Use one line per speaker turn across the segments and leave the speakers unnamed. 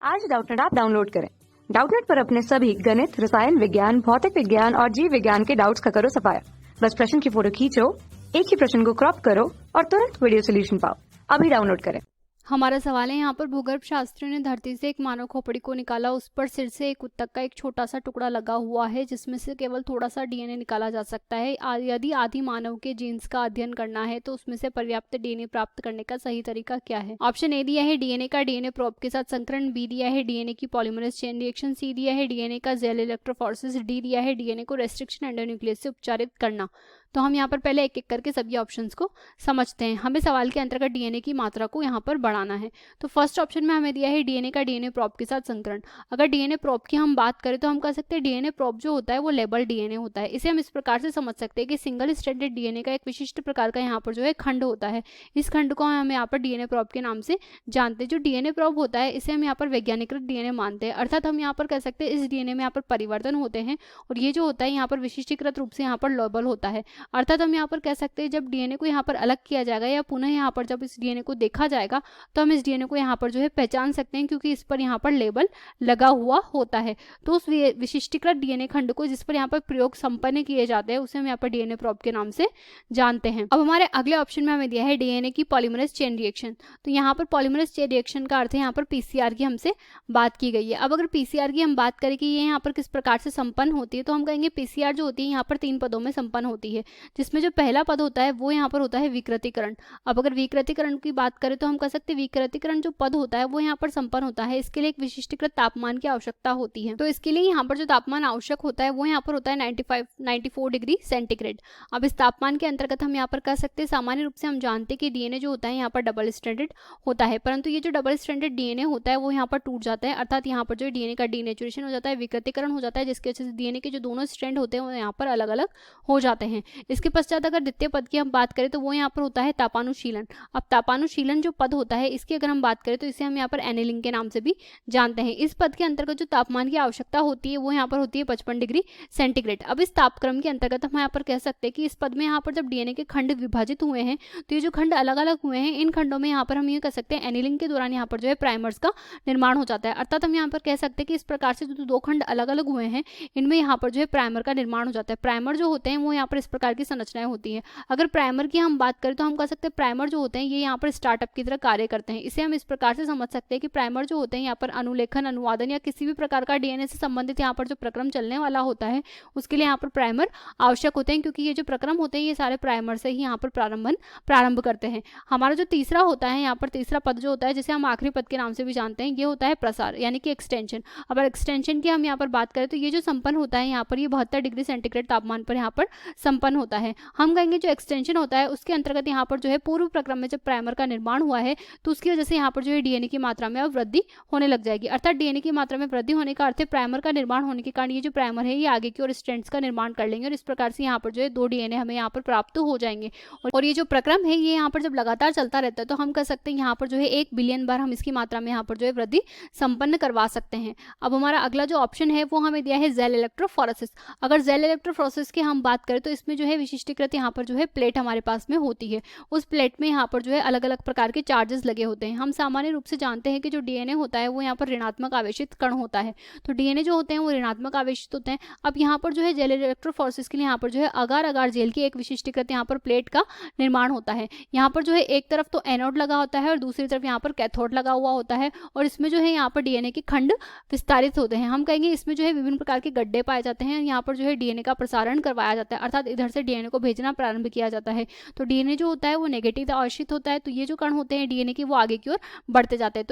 आज Doubtnut app download करें। Doubtnut पर अपने सभी गणित, रसायन विज्ञान, भौतिक विज्ञान और जीव विज्ञान के डाउट्स का करो सफाया। बस प्रश्न की फोटो खींचो, एक ही प्रश्न को क्रॉप करो और तुरंत वीडियो सोल्यूशन पाओ। अभी डाउनलोड करें।
हमारा सवाल है यहाँ पर भूगर्भ शास्त्रियों ने धरती से एक मानव खोपड़ी को निकाला। उस पर सिर से एक उत्तक का एक छोटा सा टुकड़ा लगा हुआ है जिसमें से केवल थोड़ा सा डीएनए निकाला जा सकता है। यदि आदि मानव के जीन्स का अध्ययन करना है तो उसमें से पर्याप्त डीएनए प्राप्त करने का सही तरीका क्या है? ऑप्शन ए दिया है डीएनए का डीएनए प्रोब के साथ संकरण, बी दिया है डीएनए की पॉलीमरेज चेन रिएक्शन, सी दिया है डीएनए का जेल इलेक्ट्रोफोरेसिस, डी दिया है डीएनए को रेस्ट्रिक्शन एंडोन्यूक्लियस से उपचारित करना। तो हम यहाँ पर पहले एक एक करके सभी ऑप्शंस को समझते हैं। हमें सवाल के अंतर्गत डीएनए की मात्रा को यहाँ पर बढ़ाना है। तो फर्स्ट ऑप्शन में हमें दिया है डीएनए का डीएनए प्रोब के साथ संकरण। अगर डीएनए प्रोब की हम बात करें तो हम कह सकते हैं डीएनए प्रोब जो होता है वो लेबल डीएनए होता है। इसे हम इस प्रकार से समझ सकते हैं कि सिंगल स्ट्रैंडेड डीएनए का एक विशिष्ट प्रकार का यहाँ पर जो है खंड होता है। इस खंड को हम यहाँ पर डीएनए प्रोब के नाम से जानते हैं। जो डीएनए प्रोब होता है इसे हम यहाँ पर वैज्ञानिकृत डीएनए मानते हैं, अर्थात हम यहाँ पर कह सकते हैं इस डीएनए में यहाँ पर परिवर्तन होते हैं और ये जो होता है यहाँ पर विशिष्टीकृत रूप से यहाँ पर लेबल होता है। अर्थात हम यहाँ पर कह सकते हैं जब डीएनए को यहाँ पर अलग किया जाएगा या पुनः यहाँ पर जब इस डीएनए को देखा जाएगा तो हम इस डीएनए को यहाँ पर जो है पहचान सकते हैं क्योंकि इस पर यहाँ पर लेबल लगा हुआ होता है। तो उस विशिष्टीकृत डीएनए खंड को जिस पर यहाँ पर प्रयोग संपन्न किए जाते हैं उसे हम यहाँ पर डीएनए प्रोब के नाम से जानते हैं। अब हमारे अगले ऑप्शन में हमें दिया है डीएनए की पॉलीमरेज चेन रिएक्शन। तो यहाँ पर पॉलीमरेज चेन रिएक्शन का अर्थ है यहाँ पर पीसीआर की हमसे बात की गई है। अब अगर पीसीआर की हम बात करें कि ये यहाँ पर किस प्रकार से संपन्न होती है तो हम कहेंगे पीसीआर जो होती है यहाँ पर 3 पदों में संपन्न होती है, जिसमें जो पहला पद होता है वो यहाँ पर होता है विकृतीकरण। अब अगर विकृतीकरण की बात करें तो हम कह सकते हैं विकृतीकरण जो पद होता है वो यहाँ पर संपन्न होता है। इसके लिए एक विशिष्टीकृत तापमान की आवश्यकता होती है। तो इसके लिए यहाँ पर जो तापमान आवश्यक होता है वो यहाँ पर होता है 94 डिग्री सेंटीग्रेड। अब इस तापमान के अंतर्गत हम यहाँ पर कह सकते हैं सामान्य रूप से हम जानते हैं कि डीएनए जो होता है यहाँ पर डबल स्ट्रैंडेड होता है, परंतु ये जो डबल स्ट्रैंडेड डीएनए होता है वो यहाँ पर टूट जाता है, अर्थात यहाँ पर जो डीएनए का डीनेचुरेशन हो जाता है, विकृतीकरण हो जाता है, जिसकी वजह से डीएनए के जो दोनों स्ट्रैंड होते हैं वो यहाँ पर अलग अलग हो जाते हैं। इसके पश्चात अगर द्वितीय पद की हम बात करें तो वो यहाँ पर होता है तापानुशीलन। अब तापानुशीलन जो पद होता है इसकी अगर हम बात करें तो इसे हम यहाँ पर एनेलिंग के नाम से भी जानते हैं। इस पद के अंतर्गत जो तापमान की आवश्यकता होती है वो यहाँ पर होती है 55 डिग्री सेंटीग्रेड। अब इस तापक्रम के अंतर्गत हम यहाँ पर कह सकते हैं कि इस पद में यहाँ पर जब डीएनए के खंड विभाजित हुए हैं तो ये जो खंड अलग अलग हुए हैं इन खंडों में यहाँ पर हम ये कह सकते हैं एनीलिंग के दौरान यहाँ पर जो है प्राइमर्स का निर्माण हो जाता है, अर्थात हम यहाँ पर कह सकते हैं कि इस प्रकार से जो 2 खंड अलग अलग हुए हैं इनमें यहाँ पर जो है प्राइमर का निर्माण हो जाता है। प्राइमर जो होते हैं वो यहाँ पर इस प्रकार की संरचनाएं होती है। अगर प्राइमर की हम बात करें तो हम कह सकते हैं प्राइमर जो होते हैं ये यहाँ पर स्टार्टअप की तरह कार्य करते हैं। इसे हम इस प्रकार से समझ सकते हैं कि प्राइमर जो होते हैं यहाँ पर अनुलेखन, अनुवादन या किसी भी प्रकार का डीएनए से संबंधित यहाँ पर जो प्रक्रम चलने वाला होता है उसके लिए यहाँ पर प्राइमर आवश्यक होते हैं, क्योंकि ये जो प्रक्रम होते हैं ये सारे प्राइमर से ही यहाँ पर प्रारंभ करते हैं। हमारा जो तीसरा होता है यहाँ पर तीसरा पद जो होता है जिसे हम आखिरी पद के नाम से भी जानते हैं ये होता है प्रसार यानी कि एक्सटेंशन। अब एक्सटेंशन की हम यहाँ पर बात करें तो ये जो संपन्न होता है यहाँ पर ये 72 डिग्री सेंटीग्रेड तापमान पर यहाँ पर संपन्न होता है। हम कहेंगे जो एक्सटेंशन होता है उसके अंतर्गत यहाँ पर जो है पूर्व प्रक्रम में जब प्राइमर का निर्माण हुआ है तो उसकी वजह से यहाँ पर जो है डीएनए की मात्रा में अब वृद्धि होने लग जाएगी, अर्थात डीएनए की मात्रा में वृद्धि होने का अर्थ है प्राइमर का निर्माण होने के कारण ये जो प्राइमर है ये आगे की ओर स्ट्रैंड्स का निर्माण कर लेंगे और इस प्रकार से यहाँ पर जो है 2 डीएनए हमें यहाँ पर प्राप्त हो जाएंगे। और ये जो प्रक्रम है ये यहाँ पर जब लगातार चलता रहता है तो हम कह सकते हैं यहाँ पर जो है 1 बिलियन बार हम इसकी मात्रा में यहाँ पर जो है वृद्धि संपन्न करवा सकते हैं। अब हमारा अगला जो ऑप्शन है वो हमें दिया है जेल इलेक्ट्रोफोरेसिस। अगर जेल इलेक्ट्रोफोरेसिस की हम बात करें तो इसमें जो है विशिष्टीकृत यहाँ पर जो है प्लेट हमारे पास में होती है। उस प्लेट में यहाँ पर जो है अलग अलग प्रकार के चार्जेस लगे होते हैं। हम सामान्य रूप से जानते हैं कि जो डीएनए होता है वो यहाँ पर ऋणात्मक आवेशित कण होता है, तो डीएनए जो होते हैं वो ऋणात्मक आवेशित होते हैं। अब यहाँ पर जो है जेल इलेक्ट्रोफोरेसिस के लिए यहाँ पर जो है अगार अगार जेल की एक विशिष्टीकृत यहाँ पर प्लेट का निर्माण होता है। यहाँ पर जो है एक तरफ तो एनोड लगा होता है और दूसरी तरफ यहाँ पर कैथोड लगा हुआ होता है और इसमें जो है यहाँ पर डीएनए के खंड विस्तारित होते हैं। हम कहेंगे इसमें जो है विभिन्न प्रकार के गड्ढे पाए जाते हैं, यहाँ पर जो है डीएनए का प्रसारण करवाया जाता है, अर्थात इधर से डीएनए को भेजना प्रारंभ किया जाता है। तो डीएनए जो होता है वो नेगेटिव आवेशित होता है, तो ये जो कण होते हैं डीएनए के वो आगे की ओर बढ़ते जाते हैं।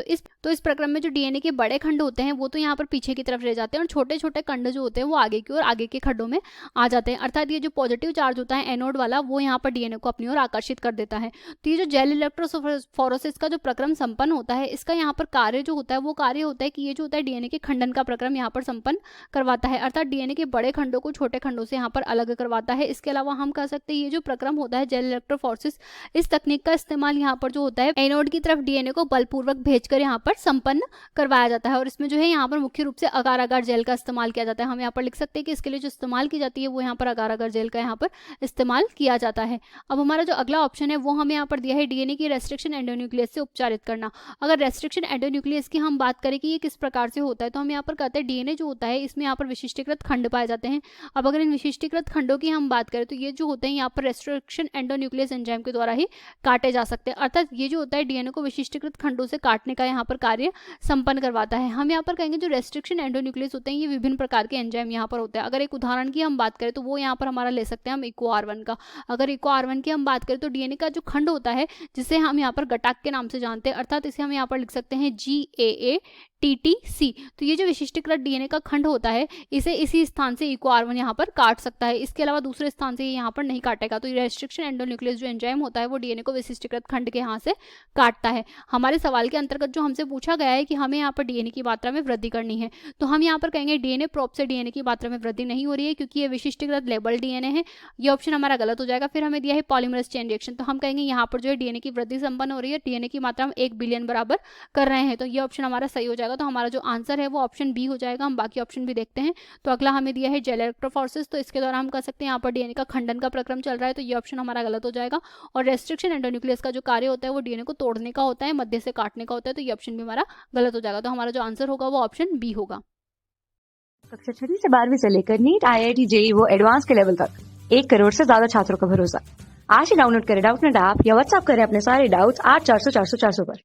तो इस प्रक्रम में जो डीएनए के बड़े खंड होते हैं वो तो यहाँ पर पीछे की तरफ रह जाते हैं और छोटे छोटे खंड जो होते हैं वो आगे की ओर आगे के खंडों में आ जाते हैं, अर्थात ये जो पॉजिटिव चार्ज होता है एनोड वाला वो यहाँ पर डीएनए को अपनी ओर आकर्षित कर देता है। तो ये जो जेल इलेक्ट्रोफोरेसिस का जो प्रक्रम संपन्न होता है इसका यहाँ पर कार्य जो होता है वो कार्य होता है कि ये जो होता है डीएनए के खंडन का प्रक्रम यहाँ पर संपन्न करवाता है, अर्थात डीएनए के बड़े खंडों को छोटे खंडों से यहाँ पर अलग करवाता है। इसके इसके अलावा हम कह सकते हैं ये जो प्रक्रम होता है जेल इलेक्ट्रोफोरेसिस, इस तकनीक का इस्तेमाल यहाँ पर जो होता है एनोड की तरफ डीएनए को बलपूर्वक भेजकर यहाँ पर संपन्न करवाया जाता है। और इसमें जो है यहाँ पर मुख्य रूप से अगार अगार जेल का इस्तेमाल किया जाता है। हम यहाँ पर लिख सकते हैं कि इसके लिए जो इस्तेमाल की जाती है वो यहाँ पर अगार अगार जेल का यहाँ पर इस्तेमाल किया जाता है। अब हमारा जो अगला ऑप्शन है वो हमें यहाँ पर दिया है डीएनए की रेस्ट्रिक्शन एंडोन्यूक्लियस से उपचारित करना। अगर रेस्ट्रिक्शन एंडोन्यूक्लियस की हम बात करें कि ये किस प्रकार से होता है, तो हम यहाँ पर कहते हैं डीएनए जो होता है इसमें यहाँ पर विशिष्टीकृत खंड पाए जाते हैं। अब अगर इन विशिष्टीकृत खंडों की हम बात करें तो ये जो होते हैं यहाँ पर रेस्ट्रिक्शन एंडोन्यूक्लियस एंजाइम के द्वारा ही काटे जा सकते हैं। अर्थात ये जो होता है डीएनए को विशिष्टीकृत खंडों से काटने का यहाँ पर कार्य संपन्न करवाता है। हम यहाँ पर कहेंगे जो रेस्ट्रिक्शन एंडोन्यूक्लियस होते हैं ये विभिन्न प्रकार के एंजाइम यहाँ पर होते हैं। अगर एक उदाहरण की हम बात करें तो वो यहाँ पर हमारा ले सकते हैं हम इको R1 का। अगर इको R1 की हम बात करें तो डीएनए का जो खंड होता है जिसे हम यहाँ पर गटाक के नाम से जानते हैं, अर्थात इसे हम यहाँ पर लिख सकते हैं GAATTC। तो ये जो विशिष्टीकृत डीएनए का खंड होता है इसे इसी स्थान से इको R1 यहाँ पर काट सकता है, इसके अलावा दूसरे स्थान से ये यहाँ पर नहीं काटेगा। तो रेस्ट्रिक्शन एंडोन्यूक्लियस जो एंजाइम होता है वो डीएनए को विशिष्टीकृत खंड के यहाँ से काटता है। हमारे सवाल के अंतर्गत जो हमसे पूछा गया है कि हमें यहाँ पर डीएनए की मात्रा में वृद्धि करनी है, तो हम यहाँ पर कहेंगे डीएनए प्रोब से डीएनए की मात्रा में वृद्धि नहीं हो रही है क्योंकि ये विशिष्टीकृत लेबल डीएनए है। ये ऑप्शन हमारा गलत हो जाएगा। फिर हमें दिया है पॉलीमरेज चेन रिएक्शन, तो हम कहेंगे यहाँ पर जो है डीएनए की वृद्धि संपन्न हो रही है, डीएनए की मात्रा हम 1 बिलियन बराबर कर रहे हैं, तो ये ऑप्शन हमारा सही हो जाएगा। तो हमारा जो आंसर है वो ऑप्शन बी हो जाएगा। हम बाकी ऑप्शन भी देखते हैं। तो अगला हमें दिया है जेल इलेक्ट्रोफोरेसिस, तो इसके द्वारा हम कह सकते हैं यहाँ पर डीएनए का खंडन का प्रक्रम चल रहा है, तो ये ऑप्शन हमारा गलत हो जाएगा। और रेस्ट्रिक्शन एंडोन्यूक्लियस का जो कार्य होता है वो डीएनए को तोड़ने का होता है, मध्य से काटने का होता है, तो ये ऑप्शन भी हमारा गलत हो जाएगा। तो हमारा जो आंसर होगा वो ऑप्शन बी होगा।
कक्षा 6 से 12वीं से लेकर नीट, IIT, JEE वो एडवांस के लेवल तक 1 करोड़ से ज्यादा छात्रों का भरोसा। आज ही डाउनलोड करें डाउटनेट ऐप या व्हाट्सएप करें अपने सारे डाउट्स 8400 400 400 पर।